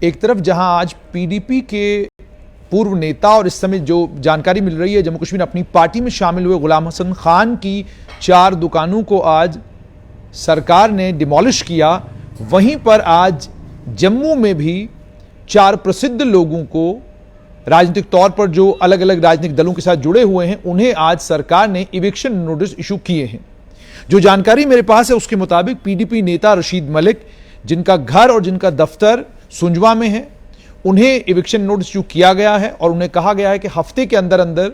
एक तरफ जहां आज पीडीपी के पूर्व नेता और इस समय जो जानकारी मिल रही है जम्मू कश्मीर अपनी पार्टी में शामिल हुए गुलाम हसन खान की 4 दुकानों को आज सरकार ने डिमोलिश किया, वहीं पर आज जम्मू में भी 4 प्रसिद्ध लोगों को राजनीतिक तौर पर जो अलग अलग राजनीतिक दलों के साथ जुड़े हुए हैं उन्हें आज सरकार ने इविक्शन नोटिस इशू किए हैं। जो जानकारी मेरे पास है उसके मुताबिक पीडीपी नेता रशीद मलिक, जिनका घर और जिनका दफ्तर सुंजवा में है, उन्हें इविक्शन नोटिस इशू किया गया है और उन्हें कहा गया है कि हफ्ते के अंदर अंदर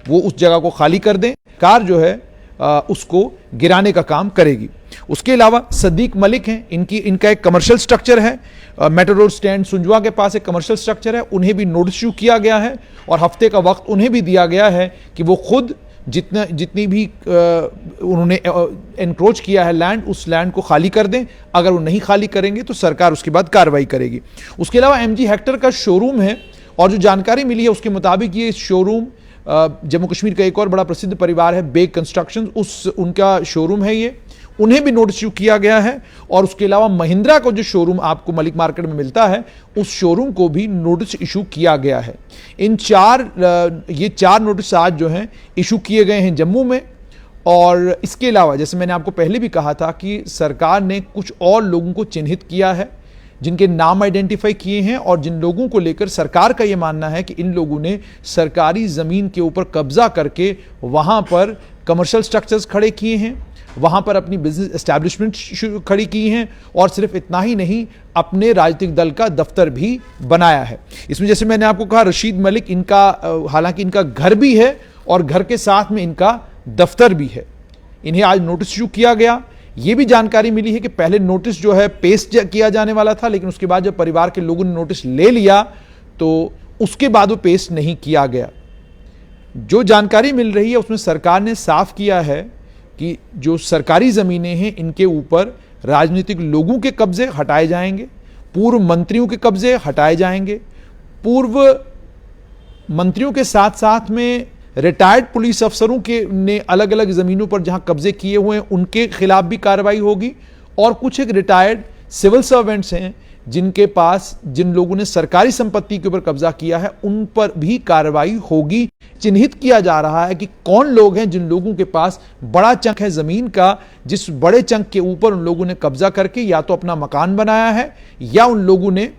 वो उस जगह को खाली कर दें। कार जो है उसको गिराने का काम करेगी। उसके अलावा सदीक मलिक हैं, इनका एक कमर्शियल स्ट्रक्चर है, मेट्रो रोड स्टैंड सुंजवा के पास एक कमर्शियल स्ट्रक्चर है, उन्हें भी नोटिस इशू किया गया है और हफ्ते का वक्त उन्हें भी दिया गया है कि वो खुद जितनी भी उन्होंने एनक्रोच किया है लैंड, उस लैंड को खाली कर दें। अगर वो नहीं खाली करेंगे तो सरकार उसके बाद कार्रवाई करेगी। उसके अलावा एमजी हेक्टर का शोरूम है और जो जानकारी मिली है उसके मुताबिक ये शोरूम जम्मू कश्मीर का एक और बड़ा प्रसिद्ध परिवार है बेग कंस्ट्रक्शन, उनका शोरूम है ये, उन्हें भी नोटिस इशू किया गया है। और उसके अलावा महिंद्रा को जो शोरूम आपको मलिक मार्केट में मिलता है उस शोरूम को भी नोटिस इशू किया गया है। ये 4 नोटिस आज जो हैं इशू किए गए हैं जम्मू में। और इसके अलावा जैसे मैंने आपको पहले भी कहा था कि सरकार ने कुछ और लोगों को चिन्हित किया है जिनके नाम आइडेंटिफाई किए हैं और जिन लोगों को लेकर सरकार का यह मानना है कि इन लोगों ने सरकारी ज़मीन के ऊपर कब्जा करके वहाँ पर कमर्शियल स्ट्रक्चर्स खड़े किए हैं, वहाँ पर अपनी बिजनेस एस्टैब्लिशमेंट खड़ी की हैं और सिर्फ इतना ही नहीं, अपने राजनीतिक दल का दफ्तर भी बनाया है। इसमें जैसे मैंने आपको कहा रशीद मलिक, इनका हालांकि इनका घर भी है और घर के साथ में इनका दफ्तर भी है। इन्हें आज नोटिस इशू किया गया। ये भी जानकारी मिली है कि पहले नोटिस जो है पेश किया जाने वाला था, लेकिन उसके बाद जब परिवार के लोगों ने नोटिस ले लिया तो उसके बाद वो पेश नहीं किया गया। जो जानकारी मिल रही है उसमें सरकार ने साफ किया है कि जो सरकारी ज़मीनें हैं इनके ऊपर राजनीतिक लोगों के कब्जे हटाए जाएंगे, पूर्व मंत्रियों के कब्जे हटाए जाएंगे, पूर्व मंत्रियों के साथ साथ में रिटायर्ड पुलिस अफसरों के ने अलग अलग ज़मीनों पर जहां कब्जे किए हुए हैं उनके खिलाफ भी कार्रवाई होगी। और कुछ एक रिटायर्ड सिविल सर्वेंट्स हैं जिन लोगों ने सरकारी संपत्ति के ऊपर कब्जा किया है उन पर भी कार्रवाई होगी। चिन्हित किया जा रहा है कि कौन लोग हैं जिन लोगों के पास बड़ा चंक है ज़मीन का, जिस बड़े चंक के ऊपर उन लोगों ने कब्जा करके या तो अपना मकान बनाया है या उन लोगों ने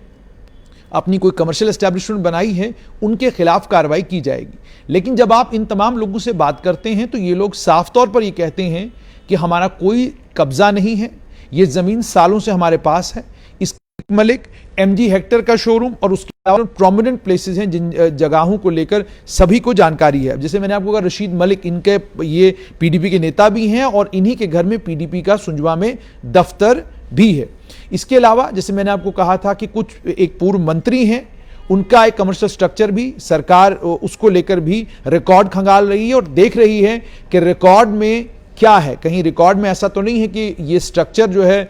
अपनी कोई कमर्शियल एस्टैब्लिशमेंट बनाई है, उनके खिलाफ कार्रवाई की जाएगी। लेकिन जब आप इन तमाम लोगों से बात करते हैं तो ये लोग साफ तौर पर ये कहते हैं कि हमारा कोई कब्जा नहीं है, ये ज़मीन सालों से हमारे पास है। इस मलिक, एमजी हेक्टर का शोरूम और उसके अलावा प्रोमिनेंट प्लेसेस हैं जिन जगहों को लेकर सभी को जानकारी है। जैसे मैंने आपको कहा रशीद मलिक, इनके ये पीडीपी के नेता भी हैं और इन्हीं के घर में पीडीपी का सुंजवा में दफ्तर भी है। इसके अलावा जैसे मैंने आपको कहा था कि कुछ एक पूर्व मंत्री हैं, उनका एक कमर्शियल स्ट्रक्चर भी सरकार उसको लेकर भी रिकॉर्ड खंगाल रही है और देख रही है कि रिकॉर्ड में क्या है। कहीं रिकॉर्ड में ऐसा तो नहीं है कि ये स्ट्रक्चर जो है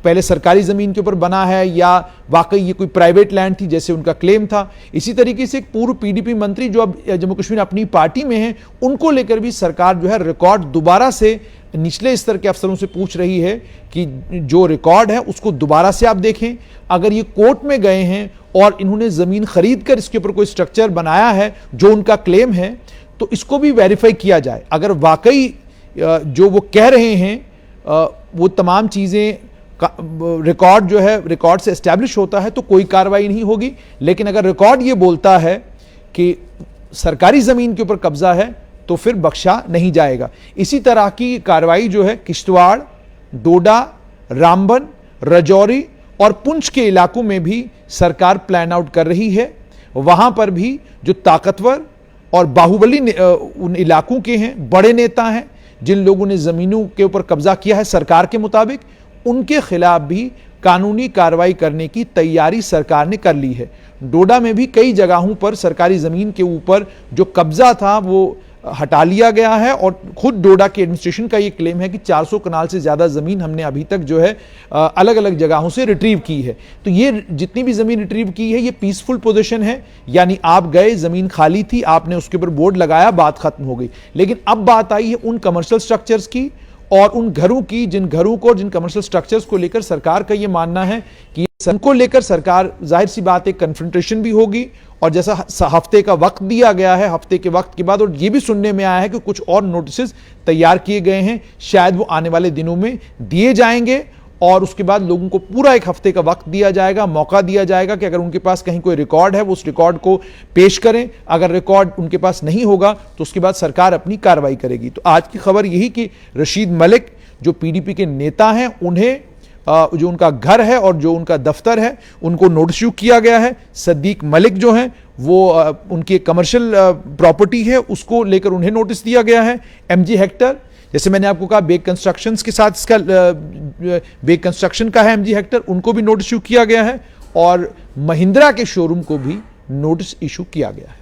पहले सरकारी ज़मीन के ऊपर बना है या वाकई ये कोई प्राइवेट लैंड थी जैसे उनका क्लेम था। इसी तरीके से एक पूर्व पीडीपी मंत्री जो अब जम्मू कश्मीर अपनी पार्टी में हैं, उनको लेकर भी सरकार जो है रिकॉर्ड दोबारा से निचले स्तर के अफसरों से पूछ रही है कि जो रिकॉर्ड है उसको दोबारा से आप देखें। अगर ये कोर्ट में गए हैं और इन्होंने ज़मीन खरीद कर इसके ऊपर कोई स्ट्रक्चर बनाया है जो उनका क्लेम है तो इसको भी वेरीफाई किया जाए। अगर वाकई जो वो कह रहे हैं वो तमाम चीज़ें रिकॉर्ड जो है रिकॉर्ड से एस्टैब्लिश होता है तो कोई कार्रवाई नहीं होगी। लेकिन अगर रिकॉर्ड ये बोलता है कि सरकारी ज़मीन के ऊपर कब्जा है तो फिर बख्शा नहीं जाएगा। इसी तरह की कार्रवाई जो है किश्तवाड़, डोडा, रामबन, राजौरी और पुंछ के इलाकों में भी सरकार प्लान आउट कर रही है। वहां पर भी जो ताकतवर और बाहुबली उन इलाकों के हैं, बड़े नेता हैं, जिन लोगों ने ज़मीनों के ऊपर कब्जा किया है सरकार के मुताबिक, उनके खिलाफ भी कानूनी कार्रवाई करने की तैयारी सरकार ने कर ली है। डोडा में भी कई जगहों पर सरकारी ज़मीन के ऊपर जो कब्जा था वो हटा लिया गया है और खुद डोडा के एडमिनिस्ट्रेशन का ये क्लेम है कि 400 कनाल से ज़्यादा ज़मीन हमने अभी तक जो है अलग अलग जगहों से रिट्रीव की है। तो ये जितनी भी ज़मीन रिट्रीव की है ये पीसफुल पोजीशन है, यानी आप गए, ज़मीन खाली थी, आपने उसके ऊपर बोर्ड लगाया, बात खत्म हो गई। लेकिन अब बात आई है उन कमर्शियल स्ट्रक्चर्स की और उन घरों की जिन घरों को, जिन कमर्शियल स्ट्रक्चर्स को लेकर सरकार का ये मानना है कि उनको लेकर सरकार जाहिर सी बात है कन्फ्रंटेशन भी होगी, और जैसा हफ्ते का वक्त दिया गया है, हफ्ते के वक्त के बाद, और ये भी सुनने में आया है कि कुछ और नोटिस तैयार किए गए हैं, शायद वो आने वाले दिनों में दिए जाएंगे, और उसके बाद लोगों को पूरा एक हफ्ते का वक्त दिया जाएगा, मौका दिया जाएगा कि अगर उनके पास कहीं कोई रिकॉर्ड है वो उस रिकॉर्ड को पेश करें। अगर रिकॉर्ड उनके पास नहीं होगा तो उसके बाद सरकार अपनी कार्रवाई करेगी। तो आज की खबर यही कि रशीद मलिक जो पीडीपी के नेता हैं, उन्हें जो उनका घर है और जो उनका दफ्तर है उनको नोटिस इशू किया गया है। सदीक मलिक जो हैं वो उनकी एक कमर्शियल प्रॉपर्टी है, उसको लेकर उन्हें नोटिस दिया गया है। एमजी हेक्टर, जैसे मैंने आपको कहा बेग कंस्ट्रक्शंस के साथ इसका बेग कंस्ट्रक्शन का है एमजी हेक्टर, उनको भी नोटिस इशू किया गया है, और महिंद्रा के शोरूम को भी नोटिस इशू किया गया है।